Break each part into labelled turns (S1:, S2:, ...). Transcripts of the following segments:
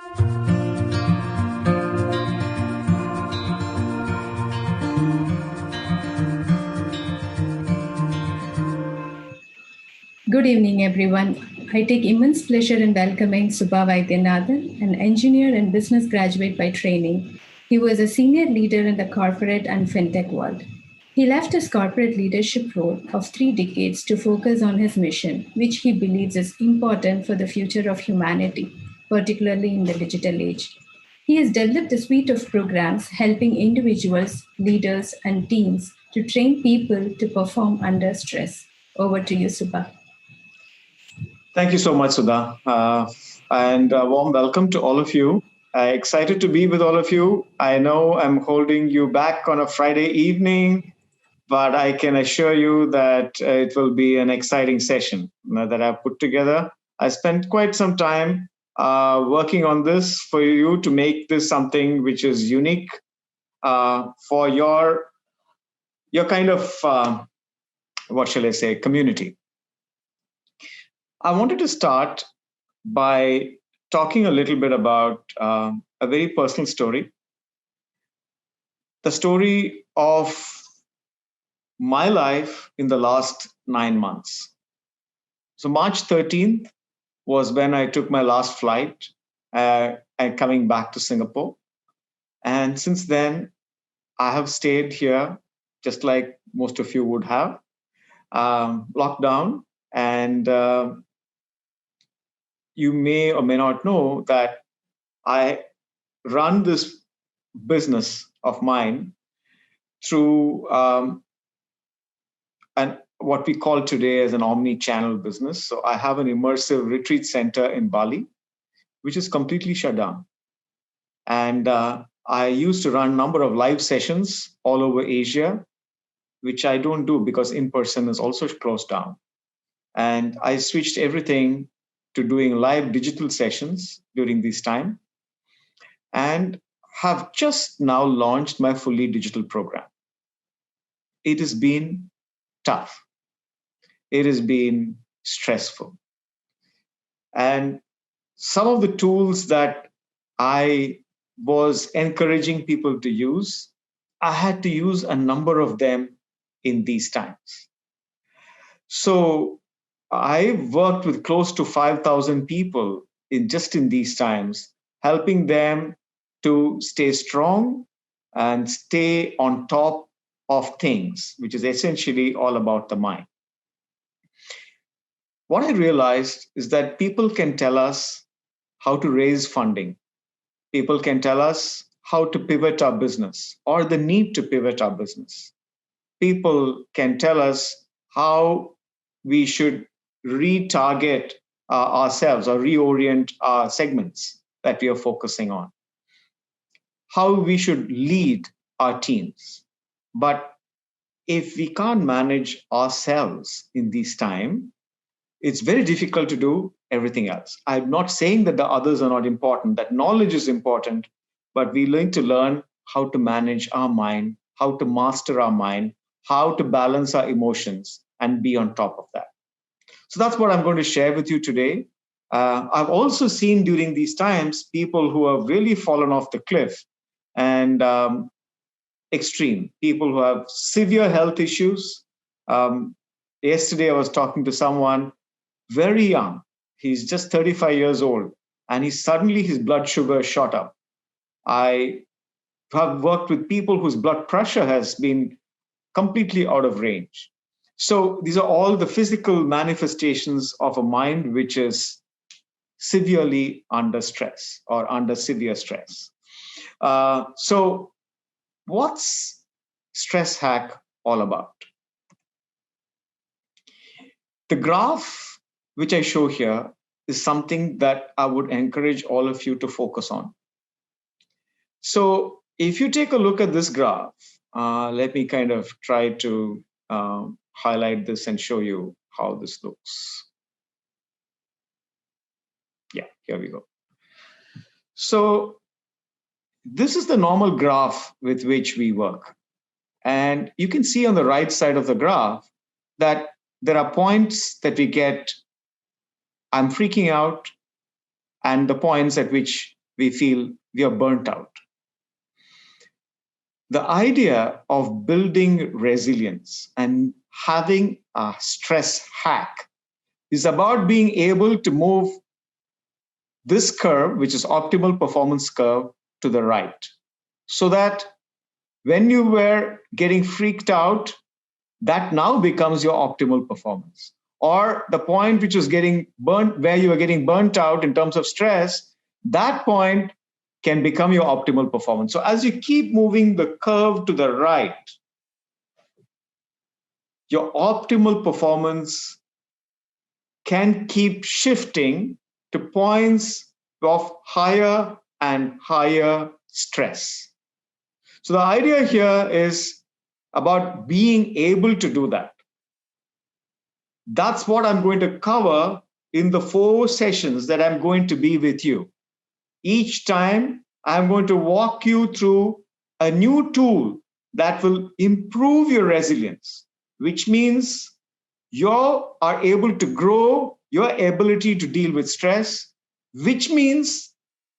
S1: Good evening, everyone. I take immense pleasure in welcoming Subba Vaidyanathan, an engineer and business graduate by training. He was a senior leader in the corporate and fintech world. He left his corporate leadership role of 3 decades to focus on his mission, which he believes is important for the future of humanity, particularly in the digital age. He has developed a suite of programs helping individuals, leaders, and teams to train people to perform under stress. Over to you, Subba.
S2: Thank you so much, Sudha. And a warm welcome to all of you. Excited to be with all of you. I know I'm holding you back on a Friday evening, but I can assure you that it will be an exciting session that I've put together. I spent quite some time working on this for you to make this something which is unique for your kind of, what shall I say, community. I wanted to start by talking a little bit about a very personal story. The story of my life in the last 9 months. So March 13th was when I took my last flight and coming back to Singapore. And since then, I have stayed here, just like most of you would have, locked down. And you may or may not know that I run this business of mine through what we call today as an omni-channel business. So I have an immersive retreat center in Bali, which is completely shut down. And I used to run a number of live sessions all over Asia, which I don't do because in-person is also closed down. And I switched everything to doing live digital sessions during this time and have just now launched my fully digital program. It has been tough. It has been stressful. And some of the tools that I was encouraging people to use, I had to use a number of them in these times. So I worked with close to 5,000 people in these times, helping them to stay strong and stay on top of things, which is essentially all about the mind. What I realized is that people can tell us how to raise funding. People can tell us how to pivot our business or the need to pivot our business. People can tell us how we should retarget ourselves or reorient our segments that we are focusing on, how we should lead our teams. But if we can't manage ourselves in this time, it's very difficult to do everything else. I'm not saying that the others are not important, that knowledge is important, but we need to learn how to manage our mind, how to master our mind, how to balance our emotions and be on top of that. So that's what I'm going to share with you today. I've also seen during these times people who have really fallen off the cliff and extreme, people who have severe health issues. Yesterday, I was talking to someone very young. He's just 35 years old, and his blood sugar shot up. I have worked with people whose blood pressure has been completely out of range. So these are all the physical manifestations of a mind which is severely under stress or under severe stress. So what's Stress Hack all about? The graph which I show here is something that I would encourage all of you to focus on. So if you take a look at this graph, let me kind of try to highlight this and show you how this looks. Yeah, here we go. So this is the normal graph with which we work. And you can see on the right side of the graph that there are points that we get, I'm freaking out, and the points at which we feel we are burnt out. The idea of building resilience and having a stress hack is about being able to move this curve, which is optimal performance curve, to the right, so that when you were getting freaked out, that now becomes your optimal performance. Or the point which was getting burnt, where you were getting burnt out in terms of stress, that point can become your optimal performance. So as you keep moving the curve to the right, your optimal performance can keep shifting to points of higher and higher stress. So the idea here is about being able to do that. That's what I'm going to cover in the 4 sessions that I'm going to be with you. Each time, I'm going to walk you through a new tool that will improve your resilience, which means you are able to grow your ability to deal with stress, which means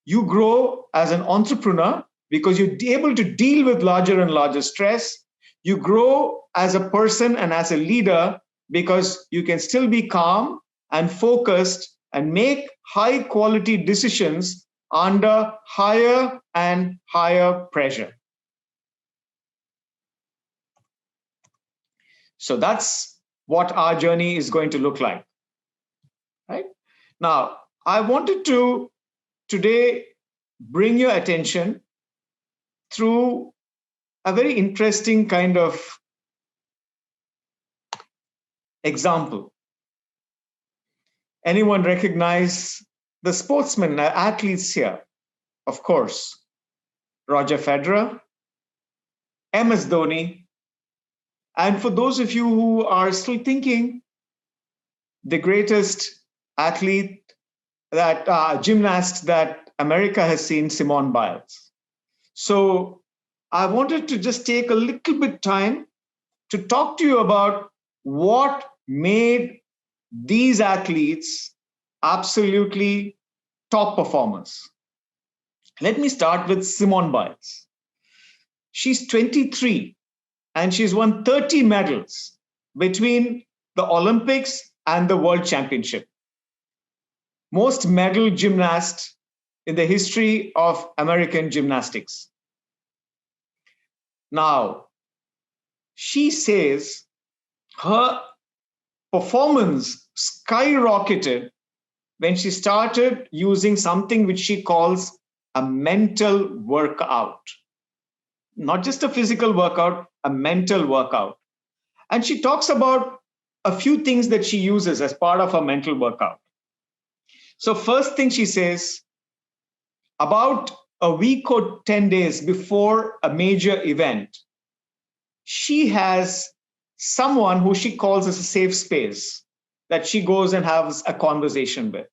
S2: you grow as an entrepreneur because you're able to deal with larger and larger stress. You grow as a person and as a leader because you can still be calm and focused and make high quality decisions under higher and higher pressure. So that's what our journey is going to look like. Right? Now, I wanted to today bring your attention through a very interesting kind of example. Anyone recognize the sportsmen, athletes here? Of course, Roger Federer, MS Dhoni, and for those of you who are still thinking, the greatest athlete, that gymnast that America has seen, Simone Biles. So I wanted to just take a little bit time to talk to you about what made these athletes absolutely top performers. Let me start with Simone Biles. She's 23 and she's won 30 medals between the Olympics and the World Championship. Most medal gymnast in the history of American gymnastics. Now, she says her performance skyrocketed when she started using something which she calls a mental workout. Not just a physical workout, a mental workout. And she talks about a few things that she uses as part of her mental workout. So first thing she says, about a week or 10 days before a major event, she has someone who she calls as a safe space that she goes and has a conversation with.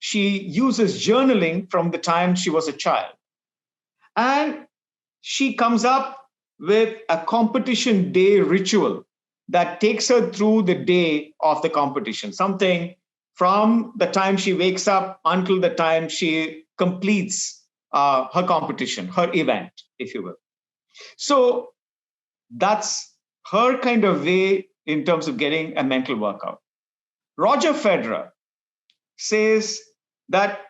S2: She uses journaling from the time she was a child. And she comes up with a competition day ritual that takes her through the day of the competition, something from the time she wakes up until the time she completes her competition, her event, if you will. So that's her kind of way in terms of getting a mental workout. Roger Federer says that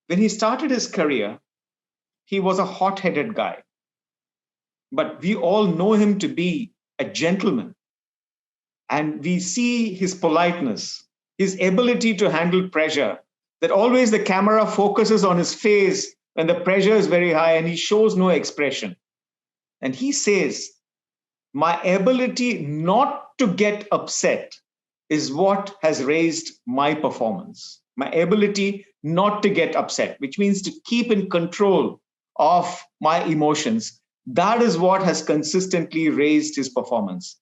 S2: when he started his career, he was a hot-headed guy. But we all know him to be a gentleman. And we see his politeness, his ability to handle pressure, that always the camera focuses on his face when the pressure is very high and he shows no expression. And he says, my ability not to get upset is what has raised my performance. My ability not to get upset, which means to keep in control of my emotions. That is what has consistently raised his performance.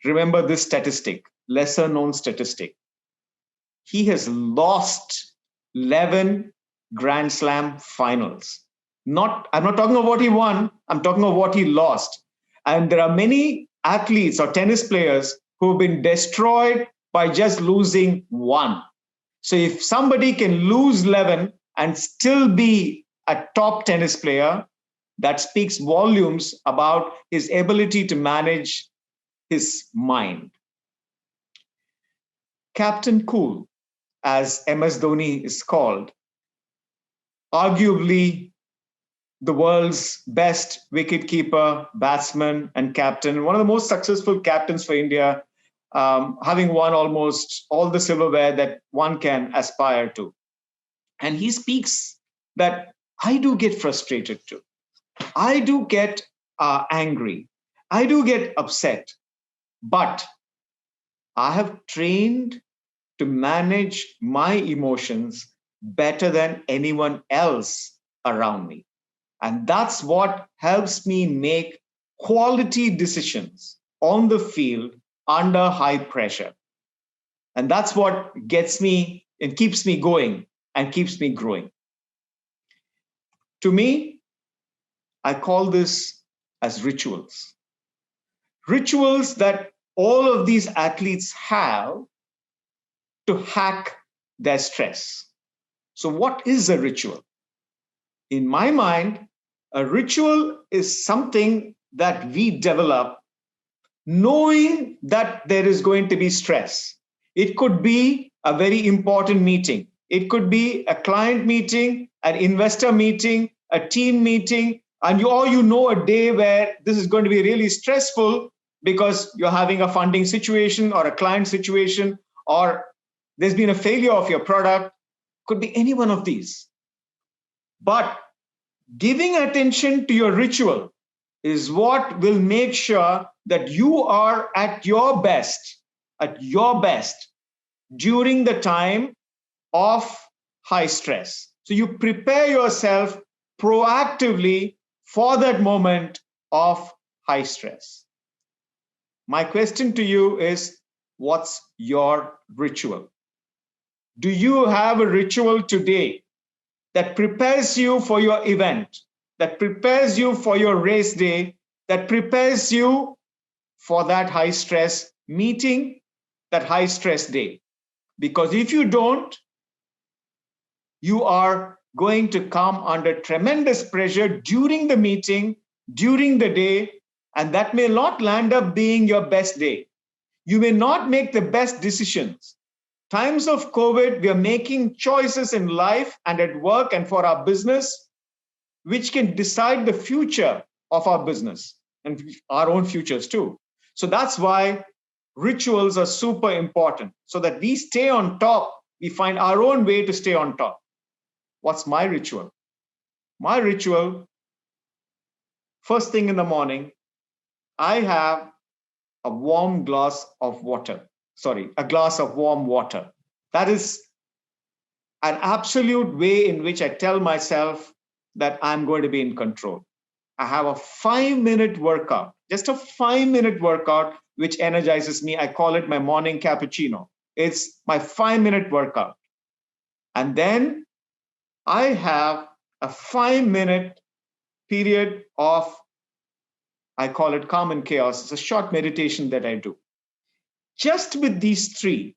S2: Remember this statistic, lesser known statistic. He has lost 11 Grand Slam finals. I'm not talking of what he won, I'm talking of what he lost. And there are many athletes or tennis players who have been destroyed by just losing one. So if somebody can lose 11 and still be a top tennis player, that speaks volumes about his ability to manage his mind. Captain Cool, as MS Dhoni is called, arguably the world's best wicketkeeper, batsman, and captain, one of the most successful captains for India, having won almost all the silverware that one can aspire to. And he speaks that I do get frustrated too. I do get angry. I do get upset. But I have trained to manage my emotions better than anyone else around me. And that's what helps me make quality decisions on the field under high pressure. And that's what gets me and keeps me going and keeps me growing. To me, I call this as rituals. Rituals that all of these athletes have to hack their stress. So, what is a ritual? In my mind, a ritual is something that we develop knowing that there is going to be stress. It could be a very important meeting. It could be a client meeting, an investor meeting, a team meeting, and you know a day where this is going to be really stressful because you're having a funding situation or a client situation, or there's been a failure of your product. Could be any one of these. But giving attention to your ritual is what will make sure that you are at your best during the time of high stress. So you prepare yourself proactively for that moment of high stress. My question to you is, what's your ritual? Do you have a ritual today that prepares you for your event, that prepares you for your race day, that prepares you for that high stress meeting, that high stress day? Because if you don't, you are going to come under tremendous pressure during the meeting, during the day, and that may not land up being your best day. You may not make the best decisions. Times of COVID, we are making choices in life and at work and for our business, which can decide the future of our business and our own futures too. So that's why rituals are super important, so that we stay on top. We find our own way to stay on top. What's my ritual? My ritual, first thing in the morning, I have a glass of warm water. That is an absolute way in which I tell myself that I'm going to be in control. I have a 5-minute workout, just a 5-minute workout, which energizes me. I call it my morning cappuccino. It's my 5-minute workout. And then I have a 5-minute period of, I call it calm and chaos. It's a short meditation that I do. Just with these three,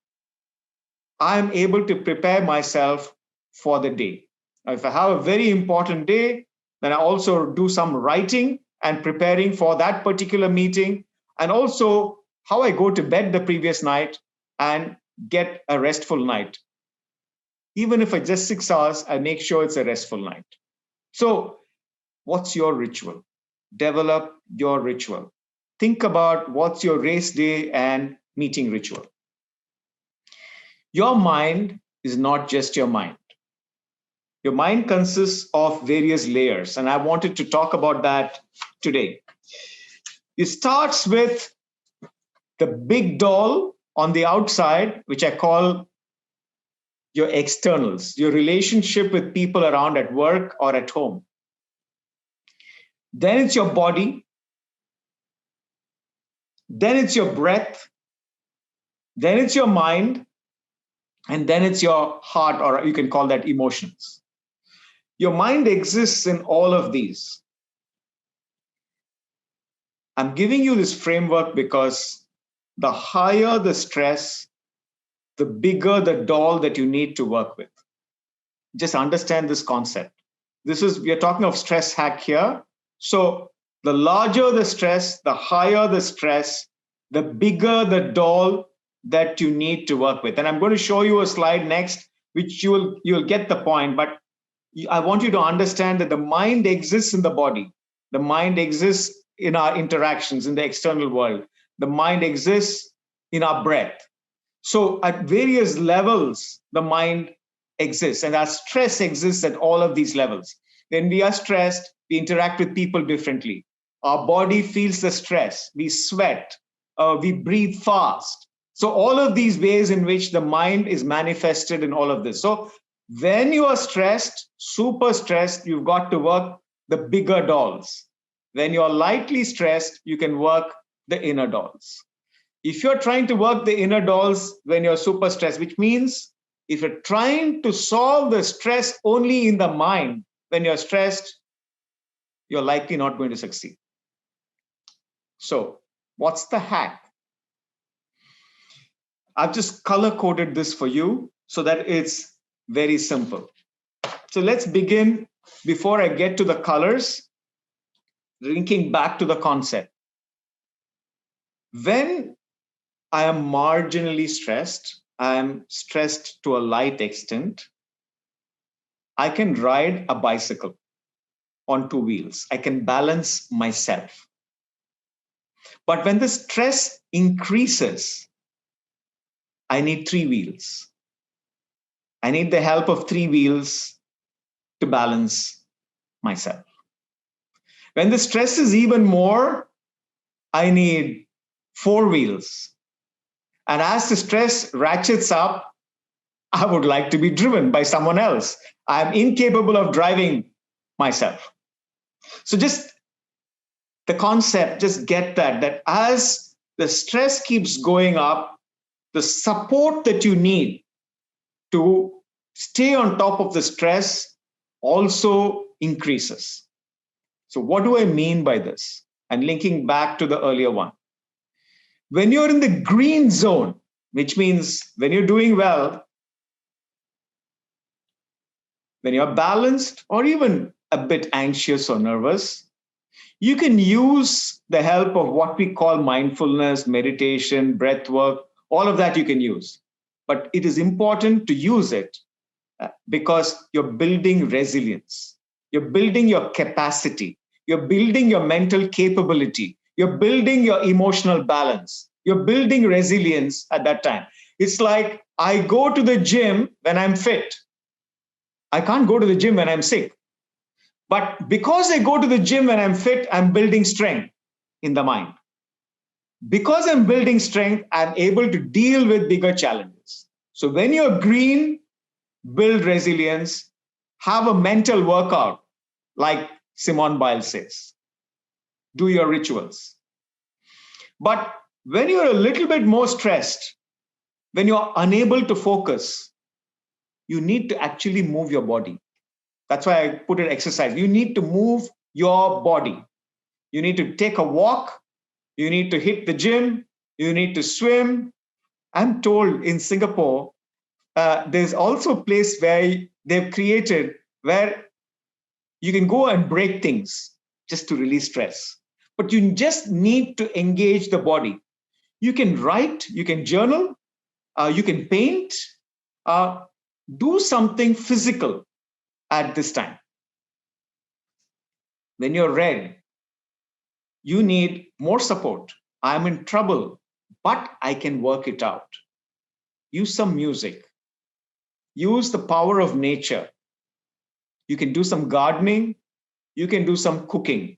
S2: I'm able to prepare myself for the day. Now, if I have a very important day, then I also do some writing and preparing for that particular meeting, and also how I go to bed the previous night and get a restful night. Even if it's just 6 hours, I make sure it's a restful night. So, what's your ritual? Develop your ritual. Think about what's your race day and meeting ritual. Your mind is not just your mind. Your mind consists of various layers, and I wanted to talk about that today. It starts with the big doll on the outside, which I call your externals, your relationship with people around at work or at home. Then it's your body. Then it's your breath. Then it's your mind. And then it's your heart, or you can call that emotions. Your mind exists in all of these. I'm giving you this framework because the higher the stress, the bigger the doll that you need to work with. Just understand this concept. We are talking of stress hack here. So the larger the stress, the higher the stress, the bigger the doll that you need to work with. And I'm going to show you a slide next, which you'll get the point. But I want you to understand that the mind exists in the body. The mind exists in our interactions in the external world. The mind exists in our breath. So at various levels, the mind exists, and our stress exists at all of these levels. When we are stressed, we interact with people differently. Our body feels the stress. We sweat. We breathe fast. So all of these ways in which the mind is manifested in all of this. So when you are stressed, super stressed, you've got to work the bigger dolls. When you're lightly stressed, you can work the inner dolls. If you're trying to work the inner dolls when you're super stressed, which means if you're trying to solve the stress only in the mind when you're stressed, you're likely not going to succeed. So what's the hack? I've just color coded this for you so that it's very simple. So let's begin. Before I get to the colors, linking back to the concept. When I am marginally stressed, I am stressed to a light extent, I can ride a bicycle on two wheels. I can balance myself. But when the stress increases, I need three wheels. I need the help of three wheels to balance myself. When the stress is even more, I need four wheels. And as the stress ratchets up, I would like to be driven by someone else. I'm incapable of driving myself. So just the concept, just get that as the stress keeps going up, the support that you need to stay on top of the stress also increases. So what do I mean by this? And linking back to the earlier one. When you're in the green zone, which means when you're doing well, when you're balanced or even a bit anxious or nervous, you can use the help of what we call mindfulness, meditation, breath work, all of that you can use. But it is important to use it because you're building resilience. You're building your capacity. You're building your mental capability. You're building your emotional balance. You're building resilience at that time. It's like I go to the gym when I'm fit. I can't go to the gym when I'm sick. But because I go to the gym when I'm fit, I'm building strength in the mind. Because I'm building strength, I'm able to deal with bigger challenges. So when you're green, build resilience, have a mental workout, like Simone Biles says. Do your rituals. But when you're a little bit more stressed, when you're unable to focus, you need to actually move your body. That's why I put it exercise. You need to move your body. You need to take a walk. You need to hit the gym. You need to swim. I'm told in Singapore, there's also a place where they've created where you can go and break things just to release stress. But you just need to engage the body. You can write, you can journal, you can paint, do something physical at this time. When you're red, you need more support. I'm in trouble, but I can work it out. Use some music. Use the power of nature. You can do some gardening. You can do some cooking,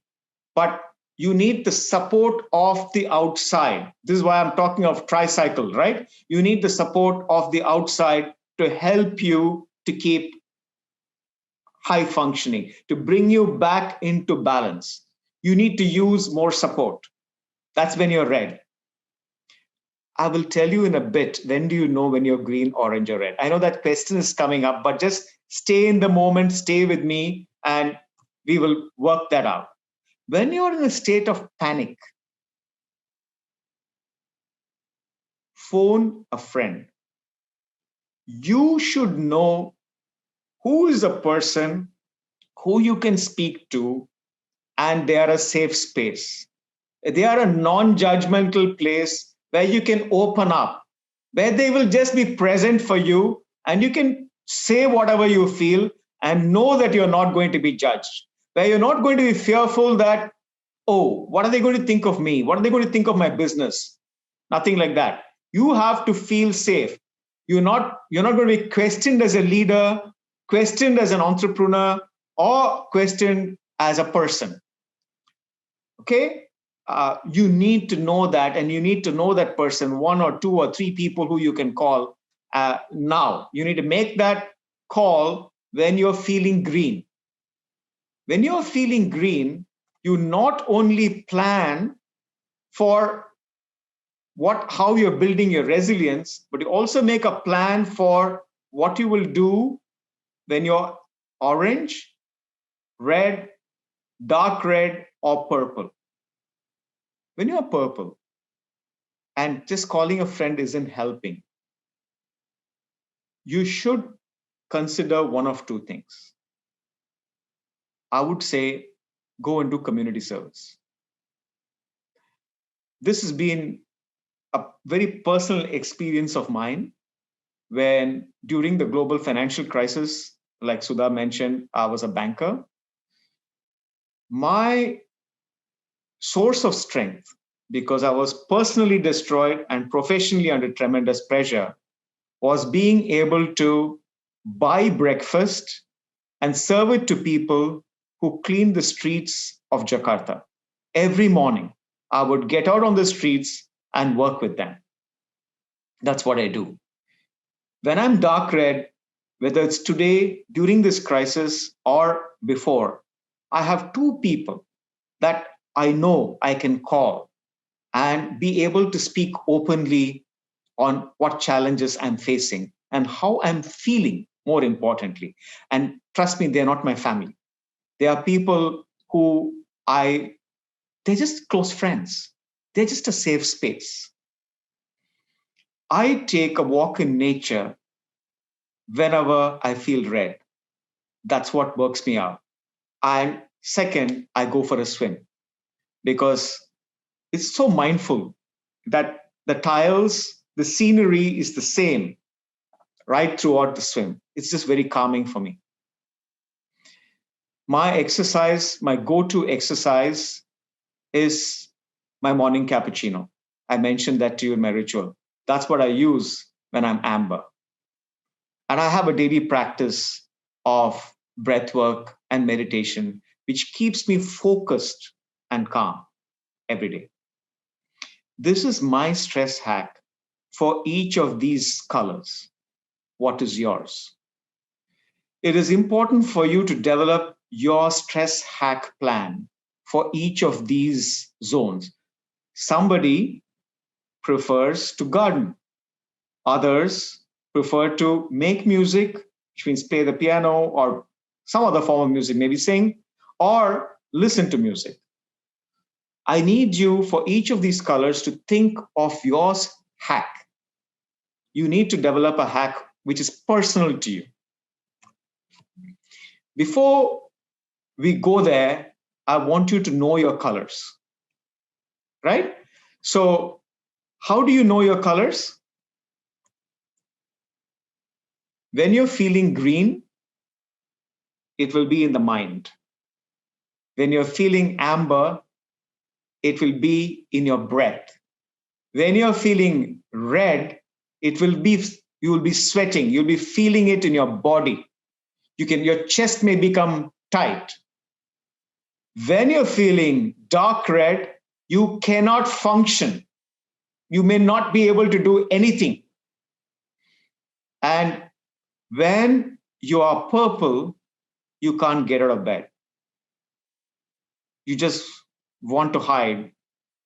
S2: but you need the support of the outside. This is why I'm talking of tricycle, right? You need the support of the outside to help you to keep high functioning, to bring you back into balance. You need to use more support. That's when you're red. I will tell you in a bit, when do you know when you're green, orange, or red? I know that question is coming up, but just stay in the moment, stay with me, and we will work that out. When you're in a state of panic, phone a friend. you should know who is a person who you can speak to, and they are a safe space. They are a non-judgmental place where you can open up, where they will just be present for you and you can say whatever you feel and know that you're not going to be judged, where you're not going to be fearful that, oh, what are they going to think of me? What are they going to think of my business? Nothing like that. You have to feel safe. You're not going to be questioned as a leader, questioned as an entrepreneur, or questioned as a person. Okay, you need to know that, and you need to know that person, one or two or three people who you can call. Now you need to make that call when you're feeling green. When you're feeling green, you not only plan for how you're building your resilience, but you also make a plan for what you will do when you're orange, red, dark red, or purple. When you're purple, and just calling a friend isn't helping, you should consider one of two things. I would say go and do community service. This has been a very personal experience of mine when during the global financial crisis, like Sudha mentioned, I was a banker. My source of strength, because I was personally destroyed and professionally under tremendous pressure, was being able to buy breakfast and serve it to people who clean the streets of Jakarta. Every morning, I would get out on the streets and work with them. That's what I do. When I'm dark red, whether it's today, during this crisis, or before, I have two people that I know I can call and be able to speak openly on what challenges I'm facing and how I'm feeling, more importantly. And trust me, they're not my family. They are people who they're just close friends. They're just a safe space. I take a walk in nature whenever I feel red. That's what works me out. And second, I go for a swim because it's so mindful that the tiles, the scenery is the same right throughout the swim. It's just very calming for me. My exercise, my go-to exercise is my morning cappuccino. I mentioned that to you in my ritual. That's what I use when I'm amber. And I have a daily practice of breath work and meditation, which keeps me focused and calm every day. This is my stress hack for each of these colors. What is yours? It is important for you to develop your stress hack plan for each of these zones. Somebody prefers to garden. Others prefer to make music, which means play the piano or some other form of music, maybe sing, or listen to music. I need you for each of these colors to think of your hack. You need to develop a hack which is personal to you. Before we go there, I want you to know your colors, right? So, how do you know your colors? When you're feeling green, it will be in the mind. When you're feeling amber, it will be in your breath. When you're feeling red, you will be sweating, you'll be feeling it in your body. Your chest may become tight. When you're feeling dark red, you cannot function. You may not be able to do anything. And when you are purple, you can't get out of bed. You just want to hide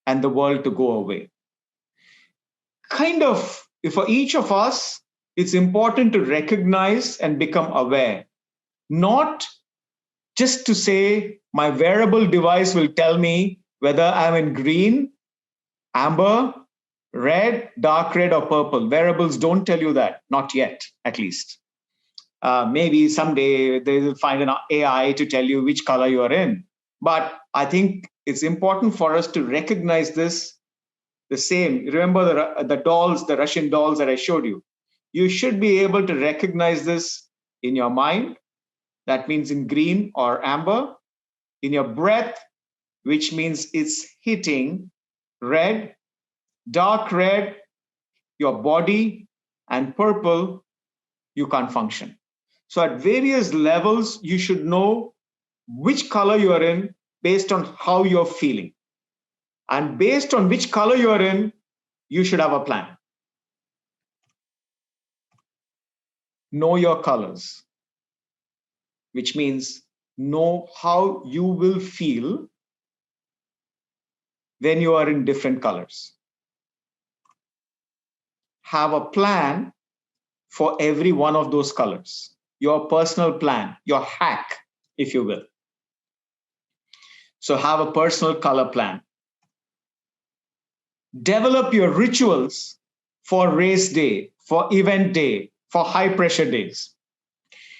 S2: and the world to go away. Kind of, for each of us, it's important to recognize and become aware, not just to say my wearable device will tell me whether I'm in green, amber, Red, dark red, or purple. Wearables don't tell you that, not yet, at least. Maybe someday they will find an AI to tell you which color you are in. But I think it's important for us to recognize this the same. Remember the dolls, the Russian dolls that I showed you. You should be able to recognize this in your mind. That means in green or amber. In your breath, which means it's hitting red, dark red, your body, and purple, you can't function. So at various levels, you should know which color you are in based on how you're feeling. And based on which color you are in, you should have a plan. Know your colors, which means know how you will feel when you are in different colors. Have a plan for every one of those colors, your personal plan, your hack, if you will. So have a personal color plan. Develop your rituals for race day, for event day, for high pressure days.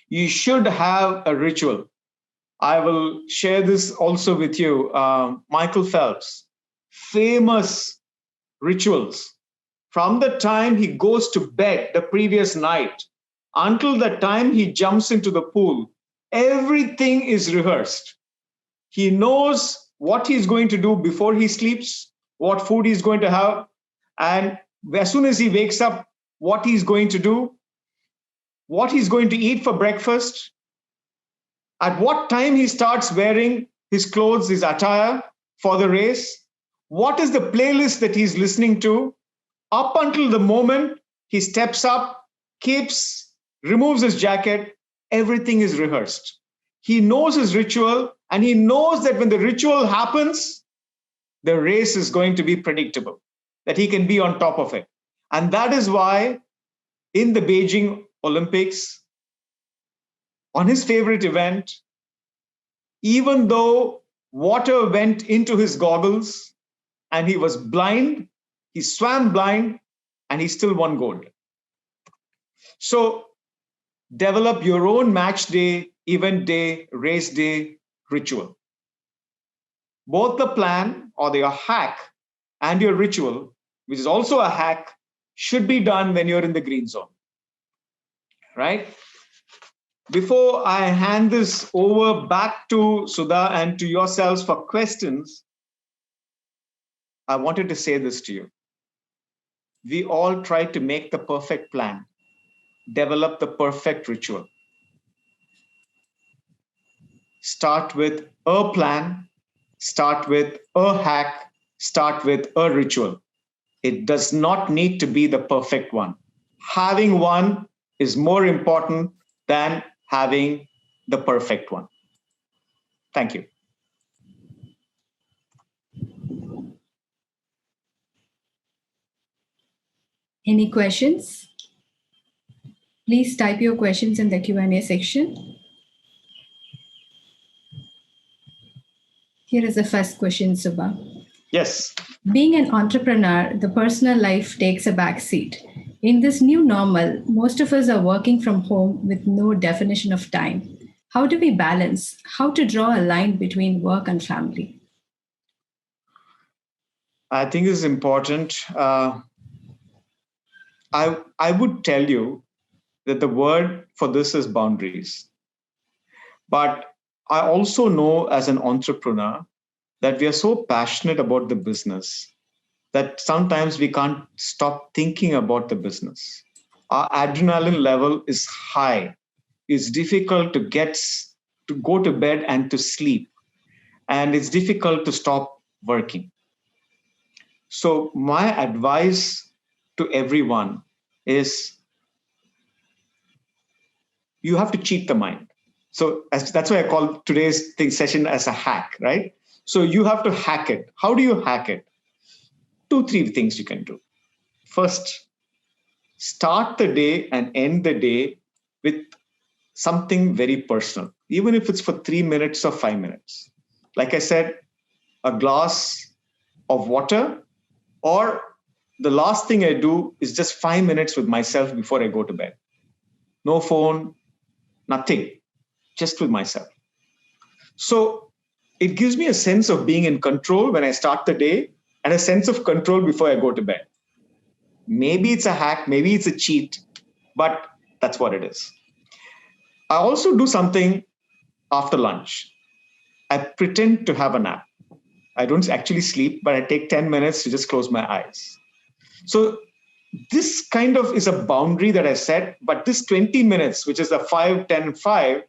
S2: You should have a ritual. I will share this also with you. Michael Phelps, famous rituals. From the time he goes to bed the previous night until the time he jumps into the pool, everything is rehearsed. He knows what he's going to do before he sleeps, what food he's going to have, and as soon as he wakes up, what he's going to do, what he's going to eat for breakfast, at what time he starts wearing his clothes, his attire for the race, what is the playlist that he's listening to, up until the moment he steps up, removes his jacket, everything is rehearsed. He knows his ritual, and he knows that when the ritual happens, the race is going to be predictable, that he can be on top of it. And that is why in the Beijing Olympics, on his favorite event, even though water went into his goggles and he was blind, he swam blind, and he still won gold. So develop your own match day, event day, race day ritual. Both the plan or your hack and your ritual, which is also a hack, should be done when you're in the green zone, right? Before I hand this over back to Sudha and to yourselves for questions, I wanted to say this to you. We all try to make the perfect plan, develop the perfect ritual. Start with a plan, start with a hack, start with a ritual. It does not need to be the perfect one. Having one is more important than having the perfect one. Thank you.
S1: Any questions? Please type your questions in the Q&A section. Here is the first question, Subba.
S2: Yes.
S1: Being an entrepreneur, the personal life takes a back seat. In this new normal, most of us are working from home with no definition of time. How do we balance? How to draw a line between work and family?
S2: I think it's important. I would tell you that the word for this is boundaries. But I also know as an entrepreneur that we are so passionate about the business that sometimes we can't stop thinking about the business. Our adrenaline level is high. It's difficult to go to bed and to sleep. And it's difficult to stop working. So my advice to everyone is you have to cheat the mind. So that's why I call today's session as a hack, right? So you have to hack it. How do you hack it? 2-3 things you can do. First, start the day and end the day with something very personal, even if it's for 3 minutes or 5 minutes. Like I said, a glass of water or the last thing I do is just 5 minutes with myself before I go to bed. No phone, nothing, just with myself. So it gives me a sense of being in control when I start the day and a sense of control before I go to bed. Maybe it's a hack, maybe it's a cheat, but that's what it is. I also do something after lunch. I pretend to have a nap. I don't actually sleep, but I take 10 minutes to just close my eyes. So this kind of is a boundary that I set, but this 20 minutes, which is the 5, 10, 5,